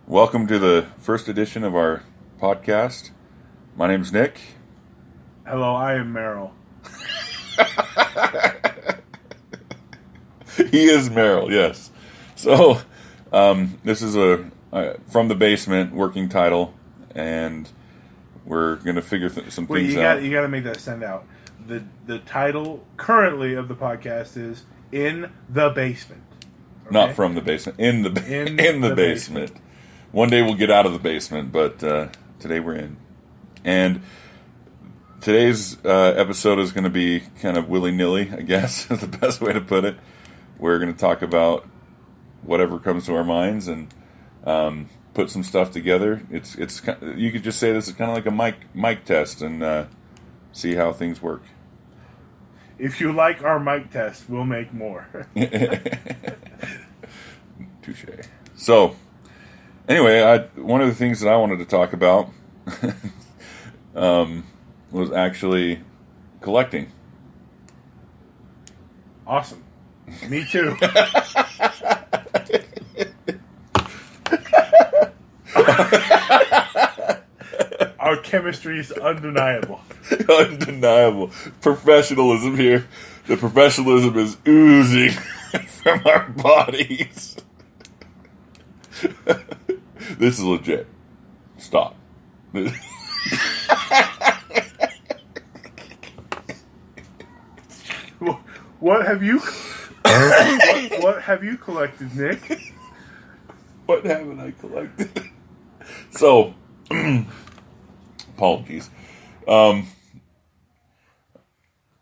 Welcome to the first edition of our podcast. My name's Nick. Hello, I am Merrill. He is Merrill, yes. So, this is a From the Basement working title, and we're going to figure some things out. You got to make that stand out. The title currently of the podcast is In the Basement. Okay? Not from the basement, in the basement. One day we'll get out of the basement, but today we're in. And today's episode is going to be kind of willy-nilly, I guess, is the best way to put it. We're going to talk about whatever comes to our minds and put some stuff together. It's you could just say this is kind of like a mic test and see how things work. If you like our mic test, we'll make more. Touche. So, anyway, one of the things that I wanted to talk about was actually collecting. Awesome. Me too. Our chemistry is undeniable. Undeniable. Professionalism here. The professionalism is oozing from our bodies. This is legit. Stop. What have you what have you collected, Nick? What haven't I collected? So, apologies.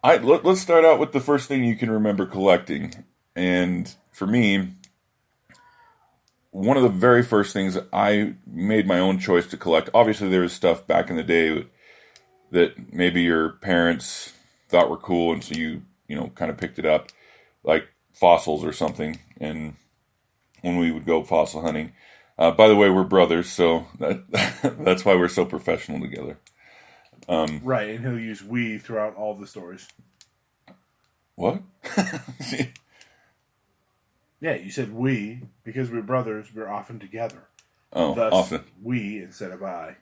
Let's start out with the first thing you can remember collecting. And for me, one of the very first things I made my own choice to collect, obviously there was stuff back in the day that maybe your parents thought were cool, and so you kind of picked it up, like fossils or something. And when we would go fossil hunting, by the way, we're brothers, so that's why we're so professional together. Right, and he'll use "we" throughout all the stories. What? Yeah, you said "we" because we're brothers. We're often together. Oh, thus, often. We instead of I.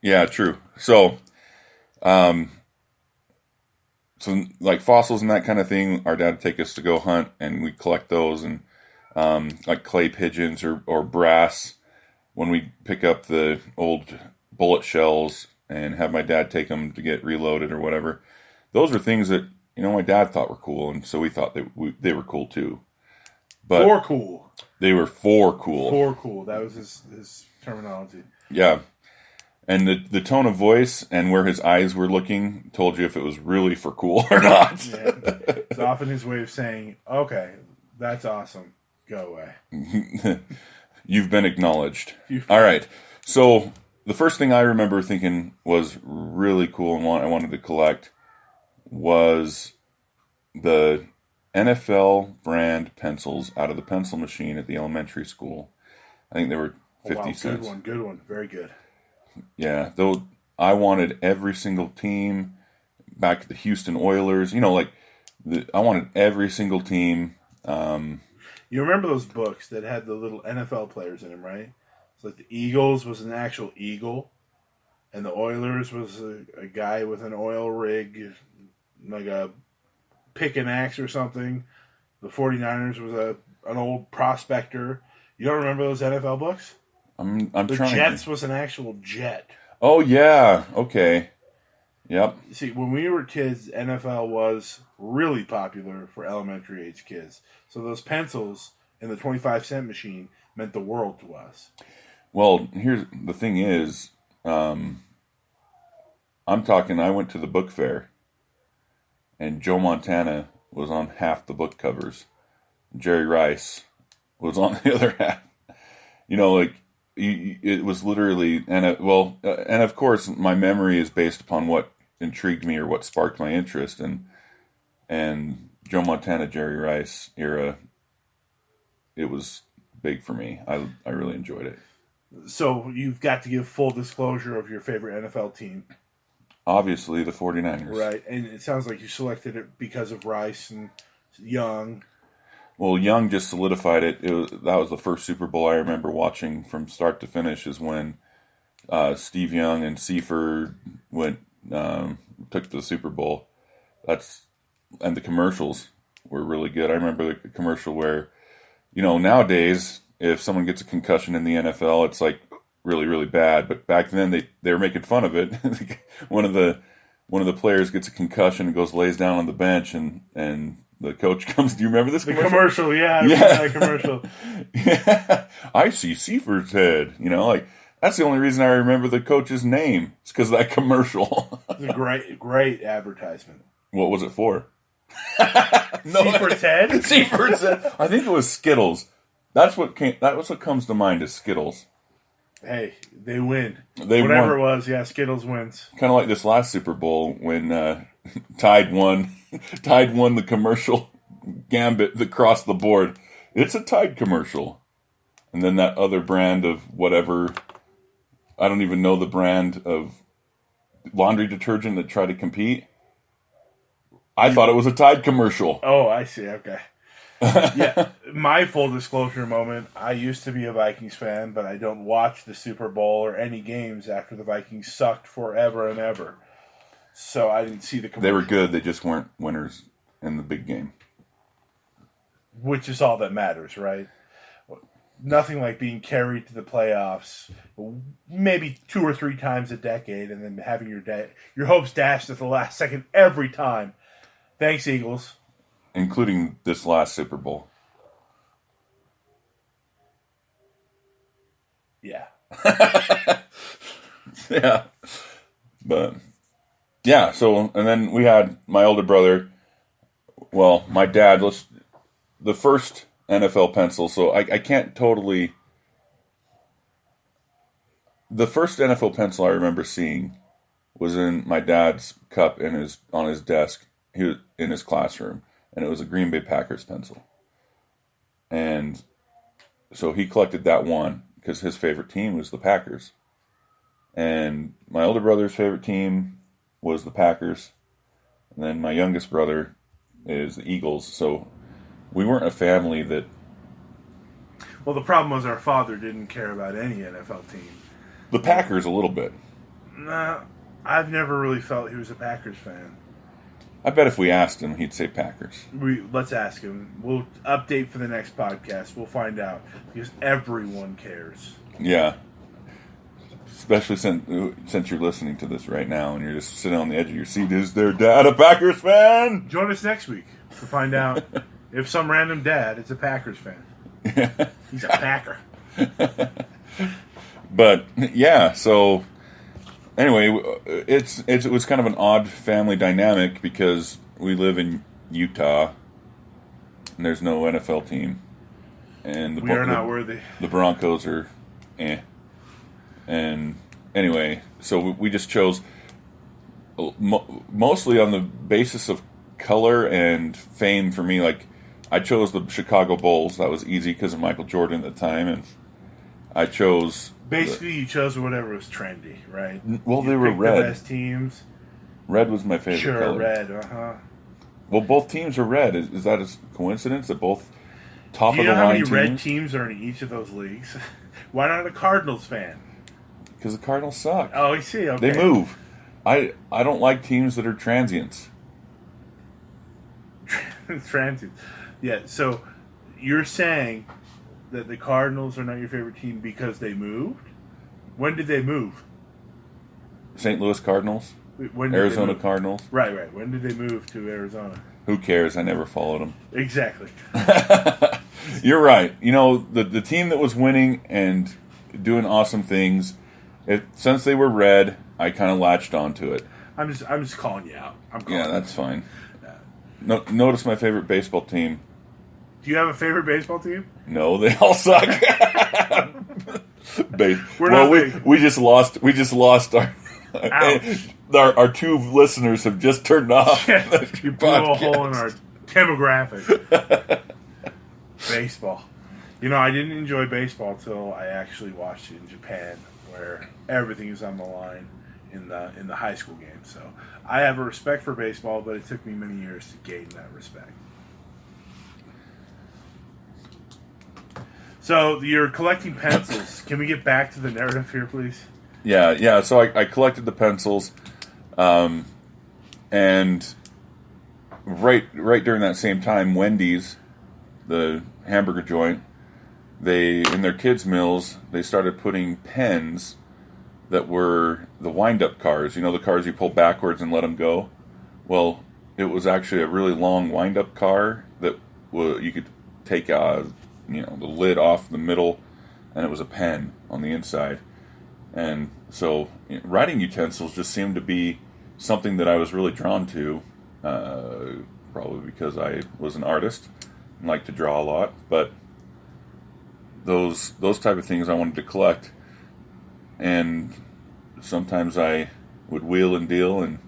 Yeah, true. So, like fossils and that kind of thing, our dad would take us to go hunt, and we'd collect those, and like clay pigeons or brass. When we pick up the old bullet shells and have my dad take them to get reloaded or whatever, those were things that my dad thought were cool, and so we thought they were cool too. But for cool. They were for cool. For cool. That was his terminology. Yeah. And the tone of voice and where his eyes were looking told you if it was really for cool or not. Yeah. It's often his way of saying, okay, that's awesome. Go away. You've been acknowledged. All right. So the first thing I remember thinking was really cool and I wanted to collect was the NFL brand pencils out of the pencil machine at the elementary school. I think they were 50 cents. Good one. Very good. Yeah, though I wanted every single team back to the Houston Oilers. I wanted every single team. You remember those books that had the little NFL players in them, right? It's like the Eagles was an actual eagle, and the Oilers was a guy with an oil rig, like a pick and axe or something. The 49ers was an old prospector. You don't remember those NFL books? I'm the trying. Jets was an actual jet. Oh yeah, okay, yep. See, when we were kids, NFL was really popular for elementary age kids. So those pencils in the 25-cent machine meant the world to us. Well, here's the thing: is I'm talking. I went to the book fair, and Joe Montana was on half the book covers. Jerry Rice was on the other half. It was literally, and of course, my memory is based upon what intrigued me or what sparked my interest, and Joe Montana, Jerry Rice era. It was big for me. I really enjoyed it. So you've got to give full disclosure of your favorite NFL team. Obviously, the 49ers. Right, and it sounds like you selected it because of Rice and Young. Well, Young just solidified it. That was the first Super Bowl I remember watching from start to finish. Is when Steve Young and Seifert took the Super Bowl. And the commercials were really good. I remember the commercial where, nowadays if someone gets a concussion in the NFL, it's like really, really bad. But back then they were making fun of it. one of the players gets a concussion and lays down on the bench, and the coach comes. Do you remember this commercial? The commercial, yeah. I remember that commercial. Yeah. I see Seifert's head. That's the only reason I remember the coach's name. It's because of that commercial. It's a great advertisement. What was it for? Seifert's head? Seifert's head. I think it was Skittles. That was what comes to mind is Skittles. Hey, they win. Whatever it was, yeah, Skittles wins. Kind of like this last Super Bowl when Tide won. Tide won the commercial gambit that crossed the board. It's a Tide commercial. And then that other brand of whatever, I don't even know the brand of laundry detergent that tried to compete. I thought it was a Tide commercial. Oh, I see. Okay. Yeah, my full disclosure moment, I used to be a Vikings fan, but I don't watch the Super Bowl or any games after the Vikings sucked forever and ever. So I didn't see the commercial. They were good. They just weren't winners in the big game. Which is all that matters, right? Nothing like being carried to the playoffs maybe 2 or 3 times a decade and then having your hopes dashed at the last second every time. Thanks, Eagles. Including this last Super Bowl. Yeah. Yeah. But, yeah, so, and then we had my older brother, well, my dad, the first NFL pencil, so I can't totally, the first NFL pencil I remember seeing was in my dad's cup on his desk, in his classroom. And it was a Green Bay Packers pencil. And so he collected that one because his favorite team was the Packers. And my older brother's favorite team was the Packers. And then my youngest brother is the Eagles. So we weren't a family that... Well, the problem was our father didn't care about any NFL team. The Packers a little bit. Nah, I've never really felt he was a Packers fan. I bet if we asked him, he'd say Packers. Let's ask him. We'll update for the next podcast. We'll find out because everyone cares. Yeah, especially since you're listening to this right now and you're just sitting on the edge of your seat. Is their dad a Packers fan? Join us next week to find out if some random dad is a Packers fan. Yeah. He's a Packer. But yeah, so. Anyway, it was kind of an odd family dynamic because we live in Utah, and there's no NFL team, and we are not worthy. The Broncos are, and anyway, so we just chose mostly on the basis of color and fame for me. Like I chose the Chicago Bulls. That was easy because of Michael Jordan at the time, and I chose. Basically, you chose whatever was trendy, right? Well, they were red. The best teams. Red was my favorite color. Sure, red. Well, both teams are red. Is that a coincidence that both top of the line teams? Do you know how many red teams are in each of those leagues? Why not a Cardinals fan? Because the Cardinals suck. Oh, I see. Okay. They move. I don't like teams that are transients. Transients. Yeah. So you're saying that the Cardinals are not your favorite team because they moved? When did they move? St. Louis Cardinals? Arizona Cardinals? Right. When did they move to Arizona? Who cares? I never followed them. Exactly. You're right. The team that was winning and doing awesome things, since they were red, I kind of latched onto it. I'm just calling you out. That's fine. Notice my favorite baseball team. Do you have a favorite baseball team? No, they all suck. We just lost our. Our 2 listeners have just turned off. You blew a hole in our demographic. Baseball. I didn't enjoy baseball till I actually watched it in Japan, where everything is on the line in the high school game. So I have a respect for baseball, but it took me many years to gain that respect. So you're collecting pencils. Can we get back to the narrative here, please? Yeah. So I collected the pencils, and right during that same time, Wendy's, the hamburger joint, they in their kids' meals they started putting pens that were the wind-up cars. You know, the cars you pull backwards and let them go. Well, it was actually a really long wind-up car that you could take the lid off the middle, and it was a pen on the inside. And so writing utensils just seemed to be something that I was really drawn to, probably because I was an artist and liked to draw a lot. But those type of things I wanted to collect, and sometimes I would wheel and deal, and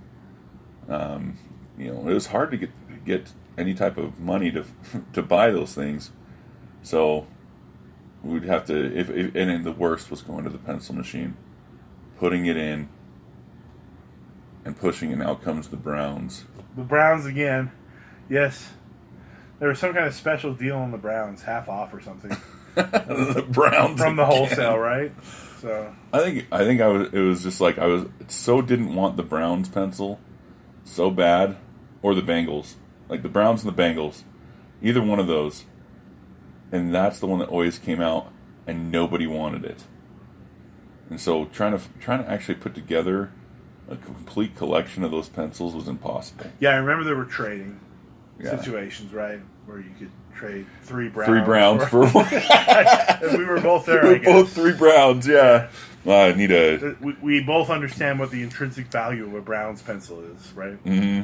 it was hard to get any type of money to buy those things. So we'd have to, and then the worst was going to the pencil machine, putting it in, and pushing, and out comes the Browns. The Browns again. Yes. There was some kind of special deal on the Browns, half off or something. The Browns from the again. wholesale, right? So I think it was just like I didn't want the Browns pencil so bad, or the Bengals, like the Browns and the Bengals, either one of those, and that's the one that always came out, and nobody wanted it. And so trying to actually put together a complete collection of those pencils was impossible. yeah, I remember there were trading situations, right, where you could trade three Browns for one. We were both there. We I were guess. both 3 Browns. Yeah. I need a. We both understand what the intrinsic value of a Browns pencil is, right? Mm-hmm.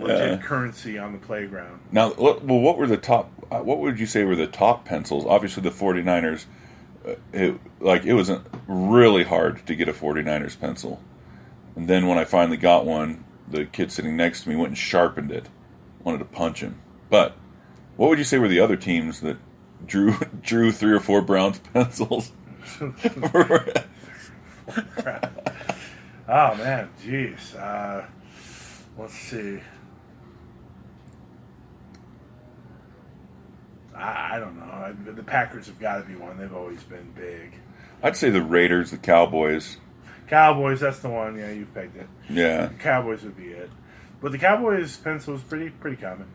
Legit currency on the playground. Now, what were the top? What would you say were the top pencils? Obviously, the 49ers. It was really hard to get a 49ers pencil, and then when I finally got one, the kid sitting next to me went and sharpened it. Wanted to punch him. But what would you say were the other teams that drew 3 or 4 Browns pencils? Oh man, jeez. Let's see. I don't know. The Packers have got to be one. They've always been big. I'd say the Raiders, the Cowboys. Cowboys, that's the one. Yeah, you pegged it. Yeah. The Cowboys would be it. But the Cowboys pencil is pretty common.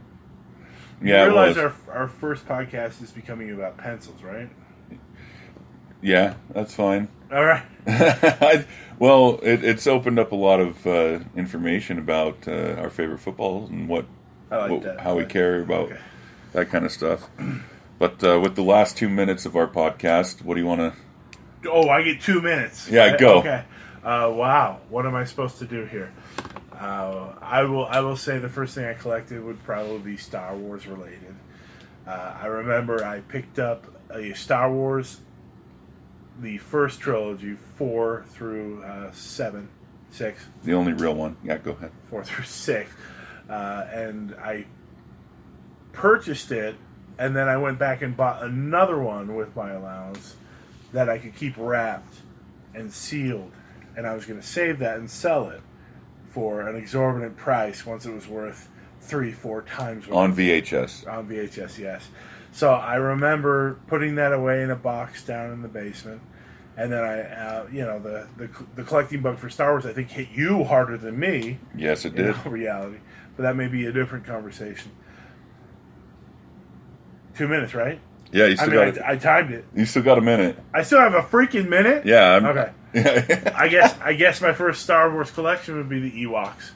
Yeah, you realize our first podcast is becoming about pencils, right? Yeah, that's fine. All right. Well, it's opened up a lot of information about our favorite footballs and how we care about that kind of stuff. But with the last 2 minutes of our podcast, what do you want to... Oh, I get 2 minutes. Yeah, right? go. Okay. Wow. What am I supposed to do here? I will say the first thing I collected would probably be Star Wars related. I remember I picked up a Star Wars, the first trilogy, 4 through 7, 6. The only real one. Yeah, go ahead. 4 through 6. And I purchased it, and then I went back and bought another one with my allowance that I could keep wrapped and sealed. And I was going to save that and sell it for an exorbitant price once it was worth 3-4 times. On VHS. On VHS, yes. So I remember putting that away in a box down in the basement. And then the collecting bug for Star Wars, I think, hit you harder than me. Yes, it did. In reality. But that may be a different conversation. 2 minutes, right? Yeah, you still got it. I timed it. You still got a minute. I still have a freaking minute? Yeah. Okay. I guess my first Star Wars collection would be the Ewoks.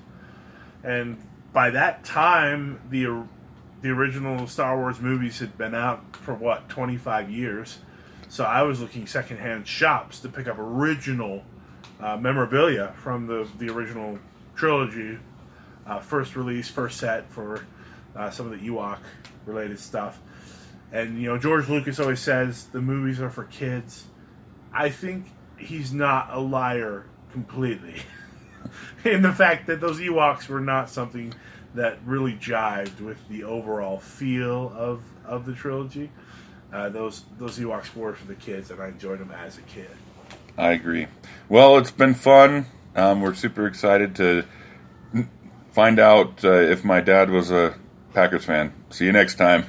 And by that time, the original Star Wars movies had been out for, 25 years. So I was looking secondhand shops to pick up original memorabilia from the original trilogy. First release, first set for some of the Ewok-related stuff. And, George Lucas always says the movies are for kids. I think he's not a liar completely. In the fact that those Ewoks were not something that really jived with the overall feel of the trilogy. Those Ewoks were for the kids, and I enjoyed them as a kid. I agree. Well, it's been fun. We're super excited to find out if my dad was a Packers fan. See you next time.